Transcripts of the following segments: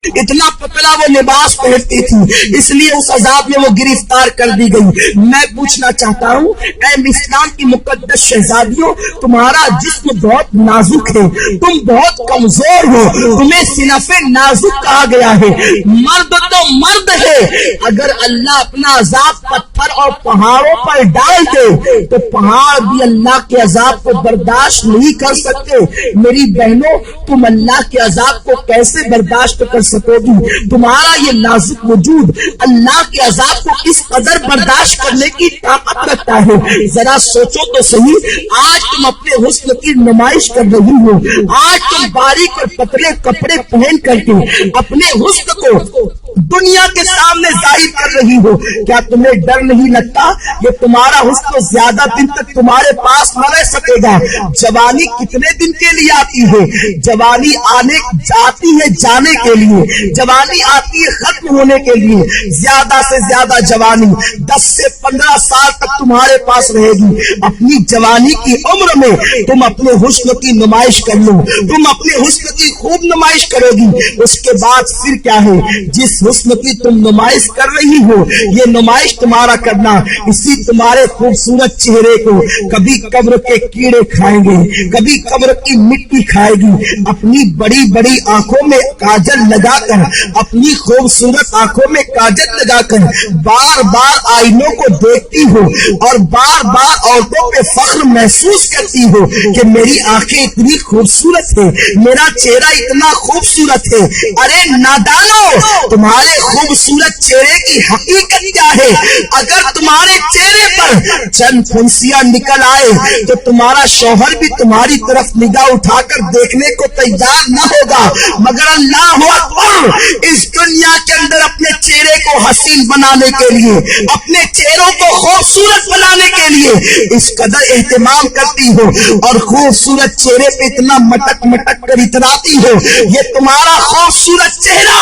اتنا پتلا وہ لباس پہنتی تھی، اس لیے اس عذاب میں وہ گرفتار کر دی گئی۔ میں پوچھنا چاہتا ہوں اے اسلام کی مقدس شہزادیوں، تمہارا جسم بہت نازک ہے، تم بہت کمزور ہو، تمہیں صنف نازک کہا گیا ہے۔ مرد تو مرد ہے، اگر اللہ اپنا عذاب پتھر اور پہاڑوں پر ڈال دے تو پہاڑ بھی اللہ کے عذاب کو برداشت نہیں کر سکتے۔ میری بہنوں، تم اللہ کے عذاب کو کیسے برداشت کر سکو گی؟ تمہارا یہ نازک وجود اللہ کے عذاب کو کس قدر برداشت کرنے کی طاقت رکھتا ہے؟ ذرا سوچو تو صحیح۔ آج تم اپنے حسن کی نمائش کر رہی ہو، آج تم باریک اور پتلے کپڑے پہن کر کے اپنے حسن کو دنیا کے سامنے ظاہر کر رہی ہو۔ کیا تمہیں ڈر نہیں لگتا کہ تمہارا حسن زیادہ دن تک تمہارے پاس نہ رہ سکے گا؟ جوانی کتنے دن کے لیے آتی ہے؟ جوانی آتی ہے جانے کے لیے، جوانی آتی ہے ختم ہونے کے لیے۔ زیادہ سے زیادہ جوانی 10 سے 15 سال تک تمہارے پاس رہے گی۔ اپنی جوانی کی عمر میں تم اپنے حسن کی نمائش کر لو، تم اپنے حسن کی خوب نمائش کرو گی۔ اس کے بعد پھر کیا ہے؟ جس حسن کی تم نمائش کر رہی ہو، یہ نمائش تمہارا کرنا اسی تمہارے خوبصورت چہرے کو کبھی قبر کے کیڑے کھائیں گے، کبھی قبر کی مٹی کھائے گی۔ اپنی بڑی بڑی آنکھوں میں کاجل لگا کر، اپنی خوبصورت آنکھوں میں کاجل لگا کر بار بار آئینوں کو دیکھتی ہو اور بار بار عورتوں پہ فخر محسوس کرتی ہو کہ میری آنکھیں اتنی خوبصورت ہے، میرا چہرہ اتنا خوبصورت ہے۔ ارے نادانو، تمہارے خوبصورت چہرے کی حقیقت کیا ہے؟ اگر تمہارے چہرے پر چند پھنسیاں نکل آئے تو تمہارا شوہر بھی تمہاری طرف نگاہ اٹھا کر دیکھنے کو تیار نہ ہوگا، مگر اللہ اکبر، اس دنیا کے اندر اپنے چہرے کو حسین بنانے کے لیے، اپنے چہروں کو خوبصورت بنانے کے لیے اس قدر اہتمام کرتی ہو اور خوبصورت چہرے پہ اتنا مٹک مٹک کر اتراتی ہو۔ یہ تمہارا خوبصورت چہرہ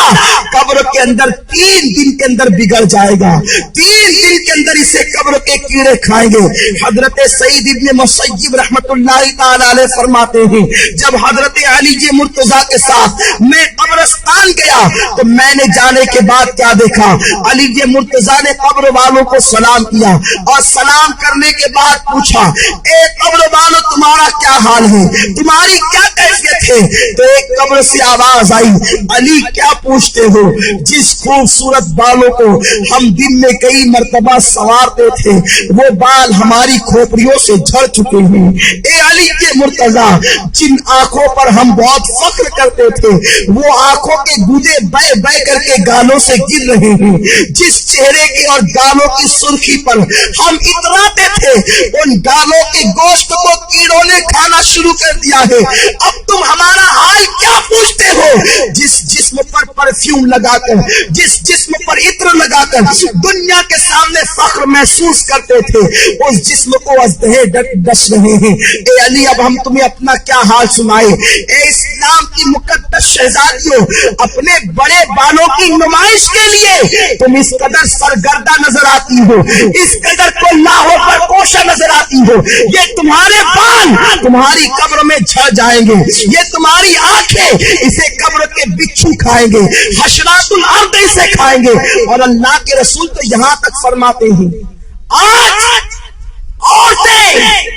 قبر کے اندر 3 دن کے اندر بگڑ جائے گا، 3 دن کے اندر اسے قبر کے کیڑے کھائیں گے۔ حضرت سعید ابن مسیب رحمت اللہ تعالی علیہ فرماتے ہیں، جب حضرت علی مرتضیٰ کے ساتھ میں قبرستان گیا تو میں نے جانے کے بعد کیا دیکھا؟ علی مرتضیٰ نے قبر والوں کو سلام کیا اور سلام کرنے کے بعد پوچھا، اے قبر والوں، تمہارا کیا حال ہے؟ تمہاری کیا کیفیت ہے؟ تو ایک قبر سے آواز آئی، علی کیا پوچھتے ہو؟ جس خوبصورت بالوں کو ہم دن میں کئی مرتبہ سنوارتے تھے وہ بال ہماری کھوپڑیوں سے جھڑ چکے ہیں۔ اے علی کے مرتضیٰ، جن آنکھوں پر ہم بہت فخر کرتے تھے وہ آنکھوں کے گودے بہ بہ کر کے گالوں سے گر رہے ہیں۔ جس چہرے کی اور گالوں کی سرخی پر ہم اتراتے تھے ان گالوں کے گوشت کو کیڑوں نے کھانا شروع کر دیا ہے۔ اب تم ہمارا حال کیا پوچھتے ہو؟ جس جسم پر پرفیوم لگا کر، جس جسم پر عطر لگا کر دنیا کے سامنے فخر محسوس کرتے تھے، اس جسم کو ازدہے ڈس رہے ہیں۔ اے علی، اب ہم تمہیں اپنا کیا حال سنائے؟ اے اسلام کی مقدس شہزادیوں، اپنے بڑے بالوں کی نمائش کے لیے تم اس قدر سرگردہ نظر آتی ہو، اس قدر کو لاہو پر کوشا نظر آتی ہو۔ یہ تمہارے بال تمہاری قبر میں جھڑ جائیں گے، یہ تمہاری آنکھیں اسے قبر کے بچھو کھائیں گے، حشرات الارض اسے کھائیں گے۔ اور اللہ کے رسول تو یہاں تک فرماتے ہیں، آج عورتیں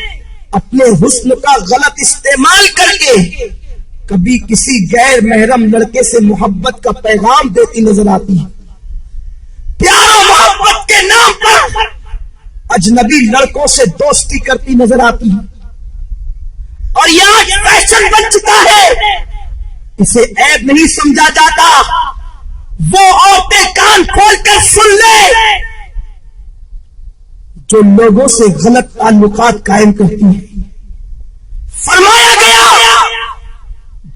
اپنے حسن کا غلط استعمال کر کے کبھی کسی غیر محرم لڑکے سے محبت کا پیغام دیتی نظر آتی ہے، پیار و محبت کے نام پر اجنبی لڑکوں سے دوستی کرتی نظر آتی ہے، اور یہ فیشن بن چکا ہے، اسے عیب نہیں سمجھا جاتا۔ وہ عورتیں کان کھول کر سن لے جو لوگوں سے غلط تعلقات قائم کرتی ہیں۔ فرمایا گیا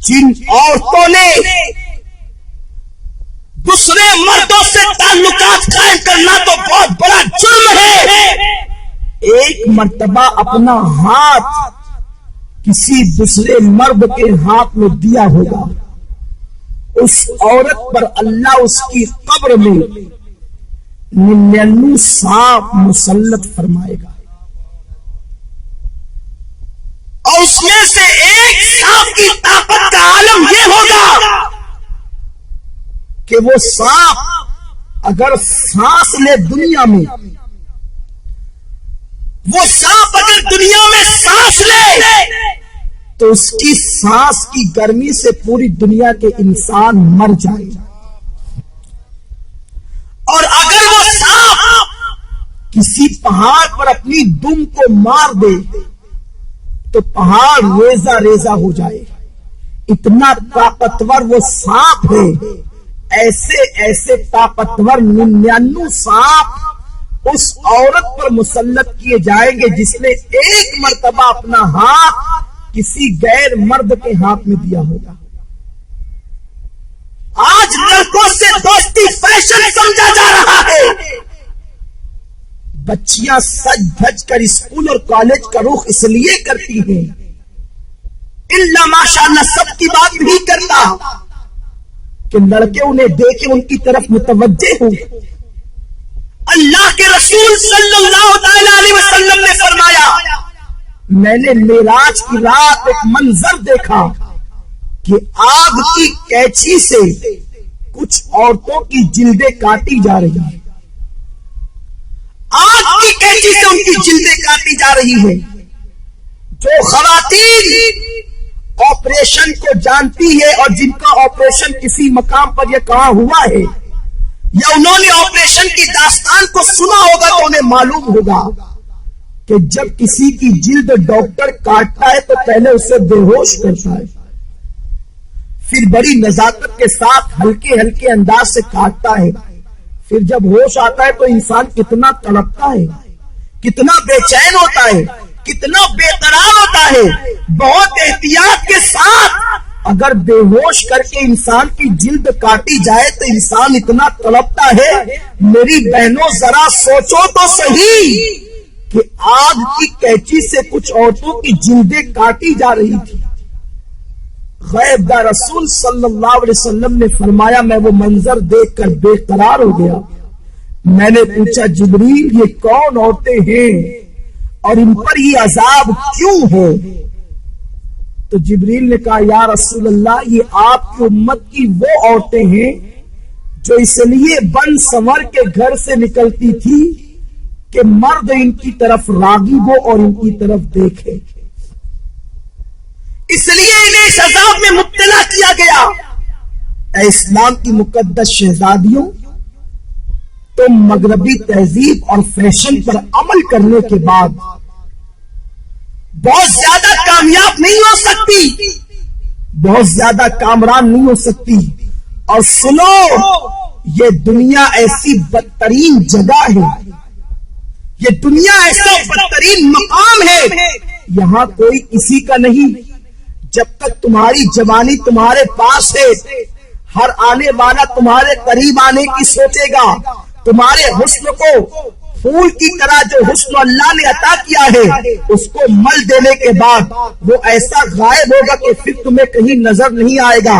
جن عورتوں نے دوسرے مردوں سے تعلقات قائم کرنا تو بہت بڑا جرم ہے۔ ایک مرتبہ اپنا ہاتھ کسی دوسرے مرد کے ہاتھ میں دیا ہوگا، اس عورت پر اللہ اس کی قبر میں 99 سانپ مسلط فرمائے گا، اور اس میں سے ایک سانپ کی طاقت کا عالم یہ ہوگا کہ وہ سانپ اگر سانس لے دنیا میں، وہ سانپ اگر دنیا میں سانس لے تو اس کی سانس کی گرمی سے پوری دنیا کے انسان مر جائے، اور اگر وہ سانپ کسی پہاڑ پر اپنی دم کو مار دے تو پہاڑ ریزہ ریزہ ہو جائے۔ اتنا طاقتور وہ سانپ ہے، ایسے ایسے طاقتور 99 سانپ اس عورت پر مسلط کیے جائیں گے جس نے ایک مرتبہ اپنا ہاتھ کسی غیر مرد کے ہاتھ میں دیا ہوگا۔ آج لڑکوں سے دوستی فیشن سمجھا جا رہا ہے، بچیاں سج دھج کر اسکول اور کالج کا رخ اس لیے کرتی ہیں، اللہ ماشاءاللہ سب کی بات نہیں کرتا کہ لڑکے انہیں دیکھے ان کی طرف متوجہ ہوں۔ اللہ کے رسول صلی اللہ علیہ وسلم نے فرمایا، میں نے معراج کی رات ایک منظر دیکھا کہ آگ کی کینچی سے کچھ عورتوں کی جلدیں کاٹی جا رہی ہیں، آگ کی کینچی سے ان کی جلدیں کاٹی جا رہی ہیں۔ جو خواتین آپریشن کو جانتی ہے اور جن کا آپریشن کسی مقام پر یہ کہا ہوا ہے یا انہوں نے آپریشن کی داستان کو سنا ہوگا تو انہیں معلوم ہوگا کہ جب کسی کی جلد ڈاکٹر کاٹتا ہے تو پہلے اسے بے ہوش کرتا ہے، پھر بڑی نزاکت کے ساتھ ہلکے ہلکے انداز سے کاٹتا ہے، پھر جب ہوش آتا ہے تو انسان کتنا تڑپتا ہے، کتنا بے چین ہوتا ہے، کتنا بے قرار ہوتا ہے۔ بہت احتیاط کے ساتھ اگر بے ہوش کر کے انسان کی جلد کاٹی جائے تو انسان اتنا تڑپتا ہے۔ میری بہنوں ذرا سوچو تو صحیح کہ آگ کی کینچی سے کچھ عورتوں کی جلدیں کاٹی جا رہی تھی۔ غیب دا رسول صلی اللہ علیہ وسلم نے فرمایا، میں وہ منظر دیکھ کر بے قرار ہو گیا۔ میں نے پوچھا، جبریل یہ کون عورتیں ہیں اور ان پر یہ عذاب کیوں ہے؟ تو جبریل نے کہا، یا رسول اللہ یہ آپ کی امت کی وہ عورتیں ہیں جو اس لیے بن سنور کے گھر سے نکلتی تھی کہ مرد ان کی طرف راغب ہو اور ان کی طرف دیکھے، اس لیے انہیں اس عذاب میں مبتلا کیا گیا۔ اے اسلام کی مقدس شہزادیوں، تم مغربی تہذیب اور فیشن پر عمل کرنے کے بعد بہت زیادہ کامیاب نہیں ہو سکتی، بہت زیادہ کامران نہیں ہو سکتی۔ اور سنو، یہ دنیا ایسی بدترین جگہ ہے، یہ دنیا ایسا بدترین مقام ہے، یہاں کوئی کسی کا نہیں۔ جب تک تمہاری جوانی تمہارے پاس ہے، ہر آنے والا تمہارے قریب آنے کی سوچے گا۔ تمہارے حسن کو پھول کی طرح جو حسن اللہ نے عطا کیا ہے اس کو مل دینے کے بعد وہ ایسا غائب ہوگا کہ پھر تمہیں کہیں نظر نہیں آئے گا۔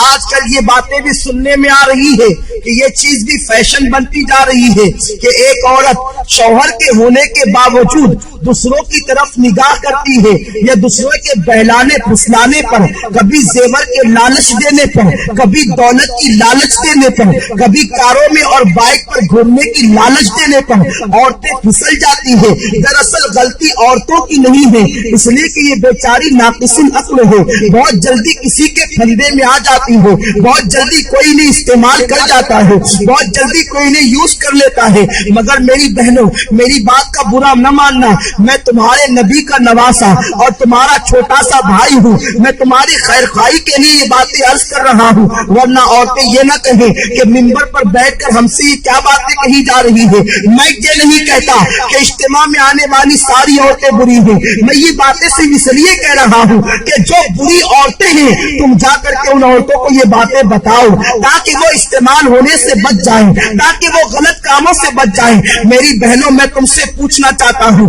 آج کل یہ باتیں بھی سننے میں آ رہی ہے کہ یہ چیز بھی فیشن بنتی جا رہی ہے کہ ایک عورت شوہر کے ہونے کے باوجود دوسروں کی طرف نگاہ کرتی ہے، یا دوسروں کے بہلانے پھسلانے پر، کبھی زیور کے لالچ دینے پر، کبھی دولت کی لالچ دینے پر، کبھی کاروں میں اور بائک پر گھومنے کی لالچ دینے پر عورتیں پھسل جاتی ہے۔ دراصل غلطی عورتوں کی نہیں ہے، اس لیے کہ یہ بیچاری ناقص عقل ہے، بہت جلدی کسی کے پھندے میں آ جاتی ہے، بہت جلدی کوئی نہیں استعمال کر جاتا ہے، بہت جلدی کوئی نہیں یوز کر لیتا ہے۔ مگر میری بہنوں، میری بات کا برا نہ ماننا، میں تمہارے نبی کا نواسا اور تمہارا چھوٹا سا بھائی ہوں، میں تمہاری خیر خواہی کے لیے یہ باتیں عرض کر رہا ہوں، ورنہ عورتیں یہ نہ کہیں کہ منبر پر بیٹھ کر ہم سے یہ کیا باتیں کہی جا رہی ہے۔ میں یہ نہیں کہتا کہ اجتماع میں آنے والی ساری عورتیں بری ہیں، میں یہ باتیں صرف اس لیے کہہ رہا ہوں کہ جو بری عورتیں ہیں تم جا کر کے ان عورتوں کو یہ باتیں بتاؤ تاکہ وہ استعمال ہونے سے بچ جائیں، تاکہ وہ غلط کاموں سے بچ جائیں۔ میری بہنوں، میں تم سے پوچھنا چاہتا ہوں،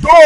2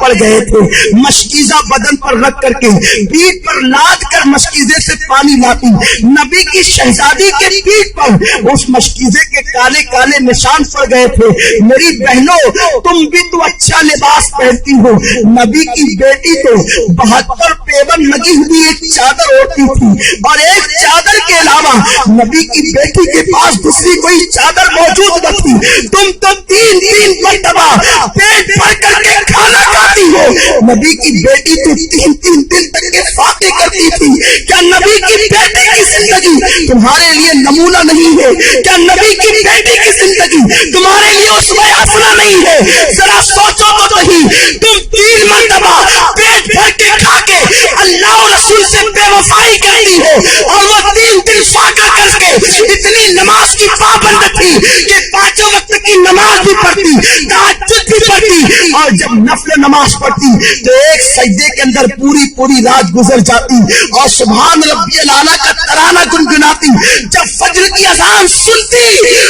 پڑ گئے تھے، مشکیزہ بدن پر رکھ کر کے پیٹھ پر لاد کر مشکیزے سے پانی لاتی، نبی کی شہزادی کے پیٹھ پر اس مشکیزے کے کالے کالے نشان پڑ گئے تھے۔ میری بہنوں، تم بھی تو اچھا لباس پہنتی ہو، نبی کی بیٹی تو 72 پیون لگی ہوئی ایک چادر اوڑھتی تھی، اور ایک چادر کے علاوہ نبی کی بیٹی کے پاس دوسری کوئی چادر موجود نہ تھی۔ تم تو 3 مرتبہ پیٹ بھر کر کے کھانا کھاتی ہو، نبی کی بیٹی تو 3 دن تک کے فاقے کرتی تھی۔ کیا نبی کی بیٹی کی زندگی تمہارے لیے نمونہ نہیں ہے؟ کیا نبی کی بیٹی کی زندگی تمہارے لیے اسوہ حسنہ نہیں ہے؟ ذرا سوچو تو صحیح، تم 3 مرتبہ پیٹ بھر کے کھا کے اللہ اور رسول سے بے وفائی کرتی ہو، اور وہ 3 دن فاقہ کر کے اتنی نماز کی پابند تھی کہ 5 وقت کی نماز بھی پڑھتی، تہجد بھی پڑھتی، اور جب نفل نماز پڑھتی تو ایک سجدے کے اندر پوری رات گزر جاتی اور سبحان ربی الاعلیٰ کا ترانہ گنگناتی۔ جب فجر کی اذان سنتی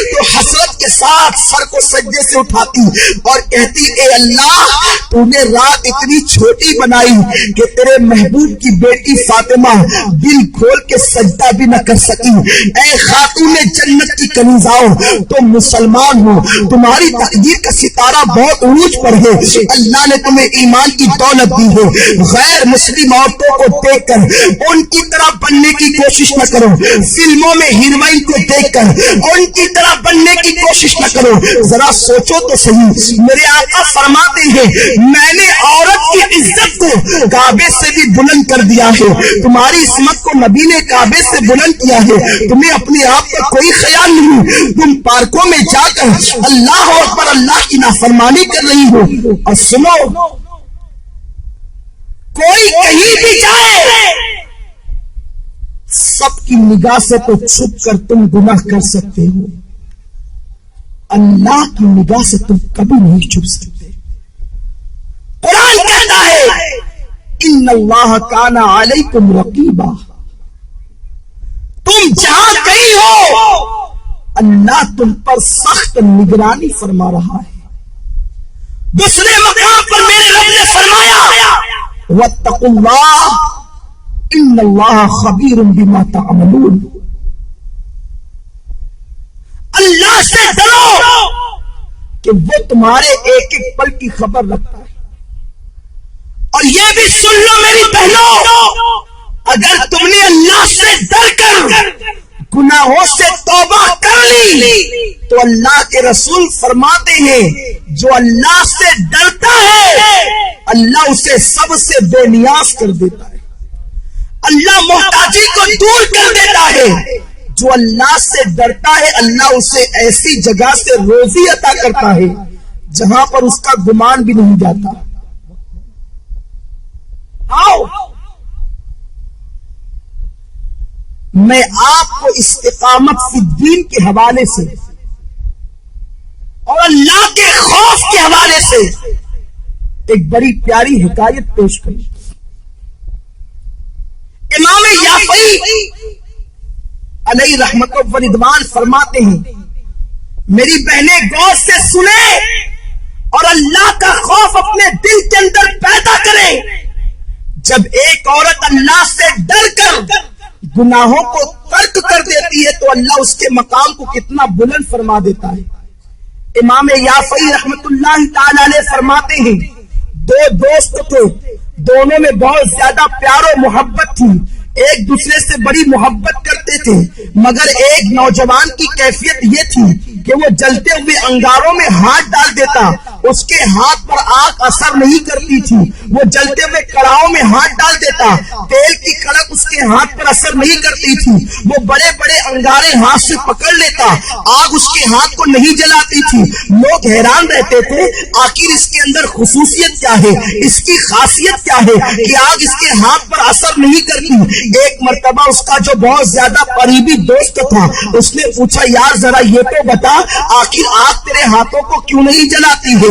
تو حسرت کے ساتھ سر کو سجدے سے اٹھاتی اور کہتی، اے اللہ، تو نے رات اتنی چھوٹی بنائی کہ تیرے محبوب کی بیٹی فاطمہ دل کھول کے سجدہ بھی نہ کر سکی۔ اے خاتون جنت کی کنیزاؤں، تم مسلمان ہو، تمہاری تقدیر کا ستارہ بہت عروج پر ہے، اللہ نے تمہیں ایمان کی دولت دی ہے۔ غیر مسلم عورتوں کو دیکھ کر ان کی طرح بننے کی کوشش نہ کرو، فلموں میں ہیروئن کو دیکھ کر ان کی طرح بننے کی کوشش نہ کرو۔ ذرا سوچو تو صحیح، میرے آقا فرماتے ہیں میں نے عورت کی عزت کو کعبے سے بھی بلند کر دیا ہے، تمہاری عصمت کو نبی نے کعبے سے بلند کیا ہے، تمہیں اپنے آپ کا کوئی خیال نہیں، تم پارکوں میں جا کر اللہ اکبر اللہ کی نافرمانی کر رہی ہو۔ اور سنو، کوئی کہیں بھی جائے، سب کی نگاہ سے تو چھپ کر تم گناہ کر سکتے ہو، اللہ کی نگاہ سے تم کبھی نہیں چھپ سکتے۔ قرآن کہتا ہے ان اللہ کان علیکم رقیبا، تم جہاں کہیں ہو اللہ تم پر سخت نگرانی فرما رہا ہے۔ دوسرے مقام پر میرے رب نے فرمایا واتقوا اللہ ان اللہ خبیر بما تعملون، اللہ سے ڈرو کہ وہ تمہارے ایک ایک پل کی خبر رکھتا ہے۔ اور یہ بھی سن لو میری بہنوں، اگر تم نے اللہ سے ڈر کر گناہوں سے توبہ کر لی تو اللہ کے رسول فرماتے ہیں جو اللہ سے ڈرتا ہے اللہ اسے سب سے بے نیاز کر دیتا ہے، اللہ محتاجی کو دور کر دیتا ہے۔ جو اللہ سے ڈرتا ہے اللہ اسے ایسی جگہ سے روزی عطا کرتا ہے جہاں پر اس کا گمان بھی نہیں جاتا۔ آؤ میں آپ کو استقامت فی الدین کے حوالے سے اور اللہ کے خوف کے حوالے سے ایک بڑی پیاری حکایت پیش کروں۔ امام یافعی علیہ رحمت و رضوان فرماتے ہیں میری بہنیں غور سے سنیں اور اللہ کا خوف اپنے دل کے اندر پیدا کریں۔ جب ایک عورت اللہ سے ڈر کر گناہوں کو ترک کر دیتی ہے تو اللہ اس کے مقام کو کتنا بلند فرما دیتا ہے۔ امام یافعی رحمت اللہ تعالی علیہ فرماتے ہیں 2 دوست تھے، دونوں میں بہت زیادہ پیار و محبت تھی، ایک دوسرے سے بڑی محبت کرتے تھے، مگر ایک نوجوان کی کیفیت یہ تھی کہ وہ جلتے ہوئے انگاروں میں ہاتھ ڈال دیتا، اس کے ہاتھ پر آگ اثر نہیں کرتی تھی، وہ جلتے ہوئے کڑاہوں میں ہاتھ ڈال دیتا، تیل کی کڑک اس کے ہاتھ پر اثر نہیں کرتی تھی، وہ بڑے بڑے انگارے ہاتھ سے پکڑ لیتا، آگ اس کے ہاتھ کو نہیں جلاتی تھی۔ لوگ حیران رہتے تھے آخر اس کے اندر خصوصیت کیا ہے، اس کی خاصیت کیا ہے کہ آگ اس کے ہاتھ پر اثر نہیں کرتی۔ ایک مرتبہ اس کا جو بہت زیادہ قریبی دوست تھا اس نے پوچھا یار ذرا یہ تو بتا آخر آگ تیرے ہاتھوں کو کیوں نہیں جلاتی ہے؟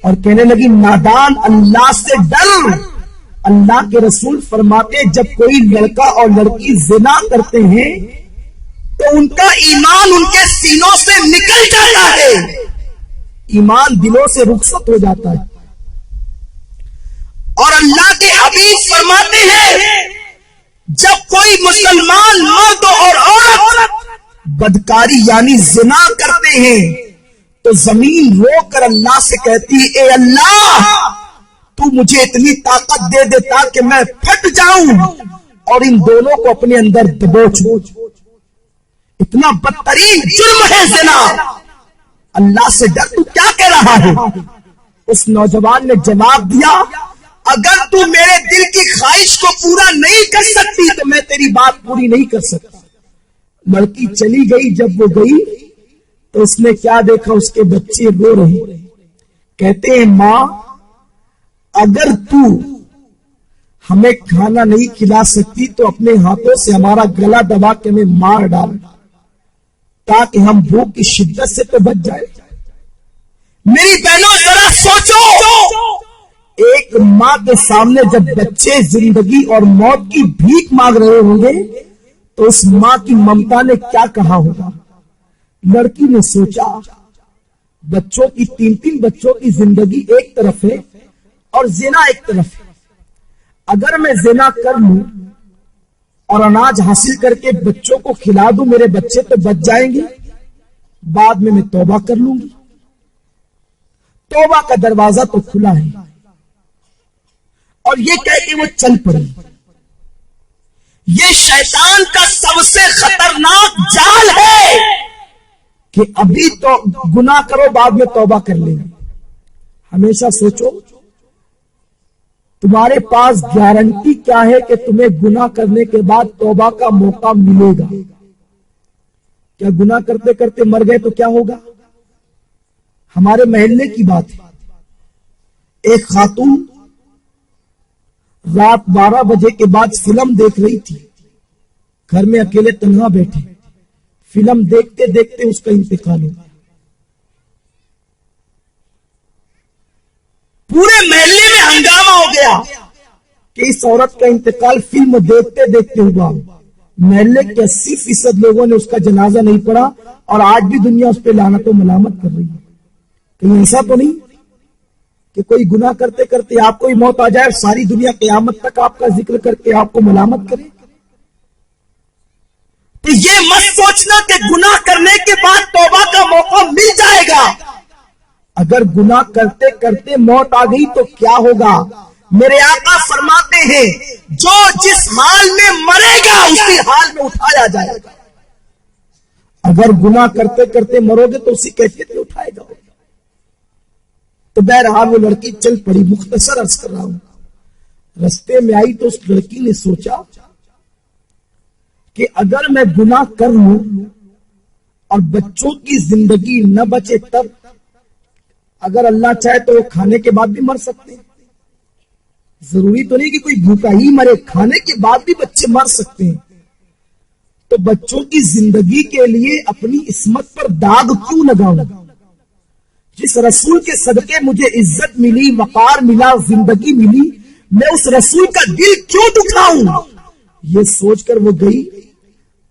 اور کہنے لگی نادان اللہ سے ڈر. اللہ کے رسول فرماتے جب کوئی لڑکا اور لڑکی زنا کرتے ہیں تو ان کا ایمان ان کے سینوں سے نکل جاتا ہے, ایمان دلوں سے رخصت ہو جاتا ہے. اور اللہ کے حبیب فرماتے ہیں جب کوئی مسلمان مرد اور عورت بدکاری یعنی زنا کرتے ہیں تو زمین رو کر اللہ سے کہتی اے اللہ تو مجھے اتنی طاقت دے دے تاکہ میں پھٹ جاؤں اور ان دونوں کو اپنے اندر دبوچوں. اتنا بدترین جرم ہے زنا. اللہ سے ڈر, تو کیا کہہ رہا ہے؟ اس نوجوان نے جواب دیا اگر تو میرے دل کی خواہش کو پورا نہیں کر سکتی تو میں تیری بات پوری نہیں کر سکتا. لڑکی چلی گئی. جب وہ گئی تو اس نے کیا دیکھا, اس کے بچے رو رہے. کہتے ہیں ماں اگر تو ہمیں کھانا نہیں کھلا سکتی تو اپنے ہاتھوں سے ہمارا گلا دبا کے ہمیں مار ڈال تاکہ ہم بھوک کی شدت سے تو بچ جائے. میری بہنوں ذرا سوچو, ایک ماں کے سامنے جب بچے زندگی اور موت کی بھیک مانگ رہے ہوں گے تو اس ماں کی ممتا نے کیا کہا ہوگا. لڑکی نے سوچا بچوں کی 3 بچوں کی زندگی ایک طرف ہے اور زنا ایک طرف ہے. اگر میں زنا کر لوں اور اناج حاصل کر کے بچوں کو کھلا دوں میرے بچے تو بچ جائیں گے, بعد میں توبہ کر لوں گی. توبہ کا دروازہ تو کھلا ہے. اور یہ کہہ کے وہ چل پڑی. یہ شیطان کا سب سے خطرناک جال ہے کہ ابھی تو گناہ کرو بعد میں توبہ کر لیں گے. ہمیشہ سوچو تمہارے پاس گارنٹی کیا ہے کہ تمہیں گناہ کرنے کے بعد توبہ کا موقع ملے گا. کیا گناہ کرتے کرتے مر گئے تو کیا ہوگا؟ ہمارے محلے کی بات ہے, ایک خاتون رات 12 بجے کے بعد فلم دیکھ رہی تھی. گھر میں اکیلے تنہا بیٹھے, فلم دیکھتے دیکھتے اس کا انتقال ہو گیا. پورے محلے میں ہنگامہ ہو گیا کہ اس عورت کا انتقال فلم دیکھتے دیکھتے ہوا. محلے کے 80% لوگوں نے اس کا جنازہ نہیں پڑھا اور آج بھی دنیا اس پہ لعنت و ملامت کر رہی ہے. کہیں ایسا تو نہیں کہ کوئی گناہ کرتے کرتے آپ کو ہی موت آ جائے اور ساری دنیا قیامت تک آپ کا ذکر کر کے آپ کو ملامت کرے. تو یہ مت سوچنا کہ گناہ کرنے کے بعد توبہ کا موقع مل جائے گا. اگر گناہ کرتے کرتے موت آ گئی تو کیا ہوگا؟ میرے آقا فرماتے ہیں جو جس حال میں مرے گا اسی حال میں اٹھایا جائے گا. اگر گناہ کرتے کرتے مرو گے تو اسی کیفیت میں اٹھائے گا. تو بہرحال وہ لڑکی چل پڑی. مختصر عرض کر رہا ہوں, رستے میں آئی تو اس لڑکی نے سوچا کہ اگر میں گناہ کر لوں اور بچوں کی زندگی نہ بچے تب, اگر اللہ چاہے تو وہ کھانے کے بعد بھی مر سکتے ہیں. ضروری تو نہیں کہ کوئی بھوکا ہی مرے, کھانے کے بعد بھی بچے مر سکتے ہیں. تو بچوں کی زندگی کے لیے اپنی عصمت پر داغ کیوں لگاؤں؟ جس رسول کے صدقے مجھے عزت ملی, وقار ملا, زندگی ملی, میں اس رسول کا دل کیوں دکھاؤں؟ یہ سوچ کر وہ گئی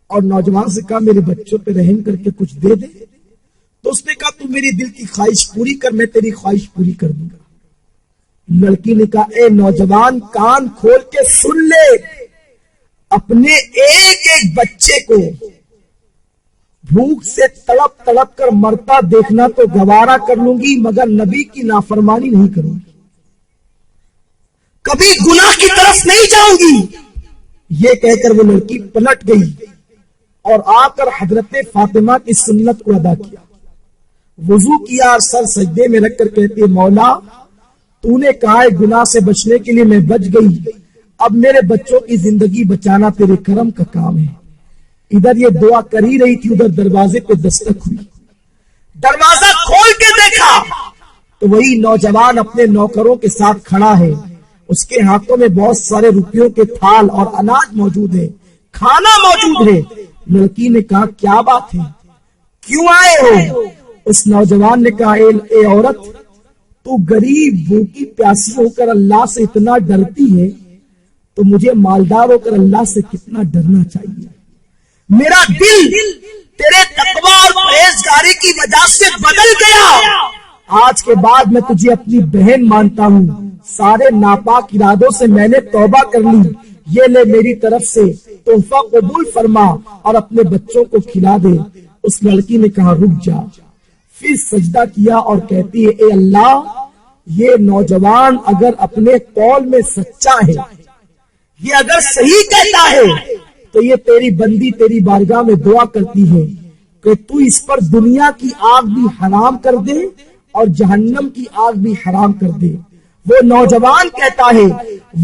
اور نوجوان سے کہا میرے بچوں پہ رحم کر کے کچھ دے دے. تو اس نے کہا تو میری دل کی خواہش پوری کر, میں تیری خواہش پوری کر دوں گا. لڑکی نے کہا اے نوجوان کان کھول کے سن لے, اپنے ایک ایک بچے کو بھوک سے تڑپ تڑپ کر مرتا دیکھنا تو گوارا کر لوں گی مگر نبی کی نافرمانی نہیں کروں گی, کبھی گناہ کی طرف نہیں جاؤں گی. یہ کہہ کر وہ لڑکی پلٹ گئی اور آ کر حضرت فاطمہ کی سنت کو ادا کیا. وضو کیا اور سر سجدے میں رکھ کر کہتے مولا تو نے کہا ہے گناہ سے بچنے کے لیے میں بچ گئی, اب میرے بچوں کی زندگی بچانا تیرے کرم کا کام ہے. ادھر یہ دعا کر ہی رہی تھی, ادھر دروازے پہ دستک ہوئی. دروازہ کھول کے دیکھا تو وہی نوجوان اپنے نوکروں کے ساتھ کھڑا ہے. اس کے ہاتھوں میں بہت سارے روپیوں کے تھال اور اناج موجود ہے, کھانا موجود ہے. لڑکی نے کہا کیا بات ہے, کیوں آئے ہو؟ اس نوجوان نے کہا اے عورت، تو غریب بھوکی پیاسی ہو کر اللہ سے اتنا ڈرتی ہے تو مجھے مالدار ہو کر اللہ سے کتنا ڈرنا چاہیے۔ میرا دل تیرے تقوی اور پرہیزگاری کی وجہ سے بدل گیا۔ آج کے بعد میں تجھے اپنی بہن مانتا ہوں، سارے ناپاک ارادوں سے میں نے توبہ کر لی، یہ لے میری طرف سے تحفہ قبول فرما اور اپنے بچوں کو کھلا دے۔ اس لڑکی نے کہا رک جا، پھر سجدہ کیا اور کہتی ہے اے اللہ، یہ نوجوان اگر اپنے قول میں سچا ہے، یہ اگر صحیح کہتا ہے تو یہ تیری بندی تیری بارگاہ میں دعا کرتی ہے کہ تو اس پر دنیا کی آگ بھی حرام کر دے اور جہنم کی آگ بھی حرام کر دے۔ وہ نوجوان کہتا ہے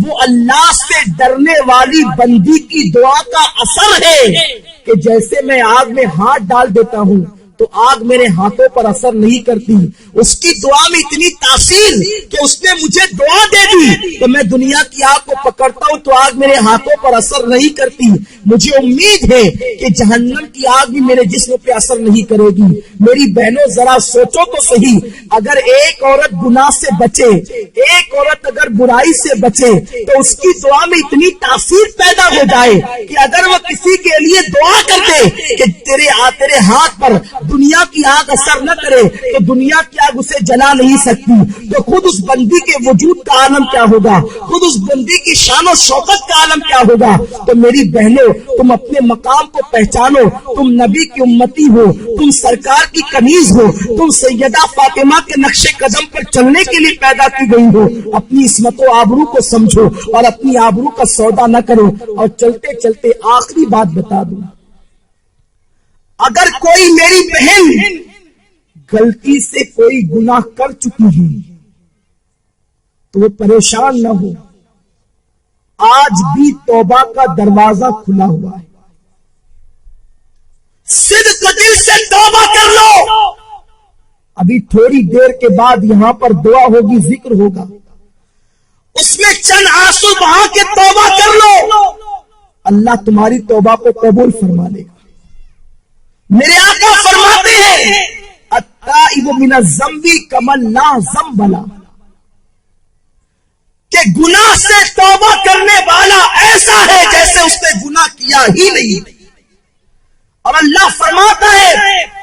وہ اللہ سے ڈرنے والی بندی کی دعا کا اثر ہے کہ جیسے میں آگ میں ہاتھ ڈال دیتا ہوں تو آگ میرے ہاتھوں پر اثر نہیں کرتی، اس کی دعا میں اتنی تاثیر کہ اس نے مجھے دعا دے دی تو میں دنیا کی آگ کو پکڑتا ہوں تو آگ میرے ہاتھوں پر اثر نہیں کرتی۔ مجھے امید ہے کہ جہنم کی آگ بھی میرے جسم پہ اثر نہیں کرے گی۔ میری بہنوں ذرا سوچو تو صحیح، اگر ایک عورت گناہ سے بچے، ایک عورت اگر برائی سے بچے تو اس کی دعا میں اتنی تاثیر پیدا ہو جائے کہ اگر وہ کسی کے لیے دعا کر دے کہ تیرے ہاتھ پر دنیا کی آگ اثر نہ کرے تو دنیا کی آگ اسے جلا نہیں سکتی، تو خود اس بندی کے وجود کا عالم کیا ہوگا، خود اس بندی کی شان و شوکت کا عالم کیا ہوگا۔ تو میری بہنوں، تم اپنے مقام کو پہچانو، تم نبی کی امتی ہو، تم سرکار کی کنیز ہو، تم سیدہ فاطمہ کے نقش قدم پر چلنے کے لیے پیدا کی گئی ہو۔ اپنی عصمت و آبرو کو سمجھو اور اپنی آبرو کا سودا نہ کرو۔ اور چلتے چلتے آخری بات بتا دوں، اگر کوئی میری بہن غلطی سے کوئی گناہ کر چکی ہے تو وہ پریشان نہ ہو، آج بھی توبہ کا دروازہ کھلا ہوا ہے، صدق دل سے توبہ کر لو۔ ابھی تھوڑی دیر کے بعد یہاں پر دعا ہوگی، ذکر ہوگا، اس میں چند آنسو بہا کے توبہ کر لو، اللہ تمہاری توبہ کو قبول فرما لے گا۔ میرے آقا فرماتے ہیں التائب من الذنب کمن لا ذنب له، کہ گناہ سے توبہ کرنے والا ایسا ہے جیسے اس نے گناہ کیا ہی نہیں۔ اور اللہ فرماتا ہے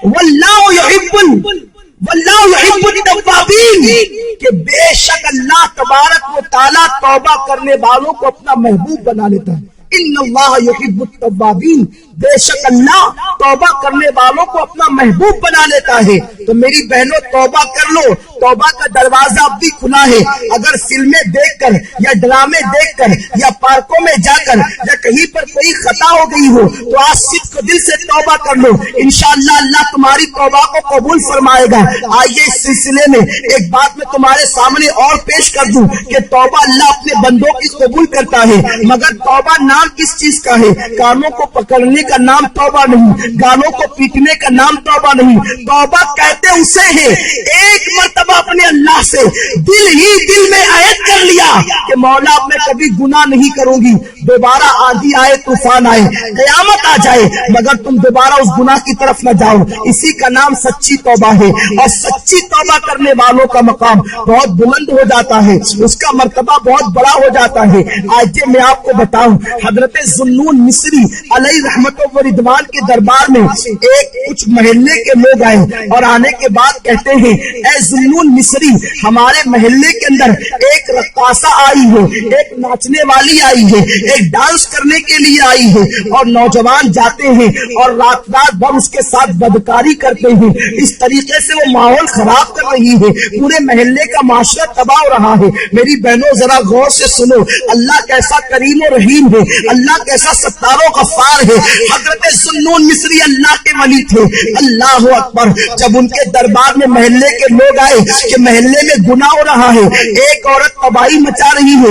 واللہ یحب التوابین، کہ بے شک اللہ تبارک و تعالی توبہ کرنے والوں کو اپنا محبوب بنا لیتا ہے۔ ان اللہ یحب التوابین، بے شک اللہ توبہ کرنے والوں کو اپنا محبوب بنا لیتا ہے۔ تو میری بہنوں توبہ کر لو، توبہ کا دروازہ اب بھی کھلا ہے۔ اگر فلمیں دیکھ کر یا ڈرامے دیکھ کر یا پارکوں میں جا کر یا کہیں پر کوئی خطا ہو گئی ہو تو آج صدق دل سے توبہ کر لو، انشاءاللہ اللہ تمہاری توبہ کو قبول فرمائے گا۔ آئیے اس سلسلے میں ایک بات میں تمہارے سامنے اور پیش کر دوں کہ توبہ اللہ اپنے بندوں کی قبول کرتا ہے، مگر توبہ نام کس چیز کا ہے؟ کانوں کو پکڑنے کا نام توبہ نہیں، گالوں کو پیٹنے کا نام توبہ نہیں۔ توبہ کہتے اسے ہیں ایک مرتبہ اپنے اللہ سے دل ہی دل میں عہد کر لیا کہ مولا میں کبھی گناہ نہیں کروں گی، دوبارہ آندھی آئے طوفان آئے قیامت آ جائے مگر تم دوبارہ اس گناہ کی طرف نہ جاؤ۔ اسی کا نام سچی توبہ ہے، اور سچی توبہ کرنے والوں کا مقام بہت بلند ہو جاتا ہے، اس کا مرتبہ بہت بڑا ہو جاتا ہے۔ آج میں آپ کو بتاؤں، حضرت ذوالنون مصری علیہ رحمت و رضوان کے دربار میں ایک کچھ محلے کے لوگ آئے اور آنے کے بعد کہتے ہیں اے ذوالنون مصری، ہمارے محلے کے اندر ایک رقاصہ آئی ہے، ایک ناچنے والی آئی ہے، ایک ڈانس کرنے کے لیے آئی ہے، اور نوجوان جاتے ہیں اور رات بھر اس کے ساتھ بدکاری کرتے ہیں۔ اس طریقے سے وہ ماحول خراب کر رہی ہے، پورے محلے کا معاشرہ تباہ ہو رہا ہے۔ میری بہنوں ذرا غور سے سنو، اللہ کیسا کریم و رحیم ہے، اللہ کیسا ستار و غفار ہے۔ حضرت ذوالنون مصری اللہ کے ولی تھے، اللہ اکبر۔ جب ان کے دربار میں محلے کے لوگ آئے کہ محلے میں گناہ ہو رہا ہے، ایک عورت تباہی مچا رہی ہے،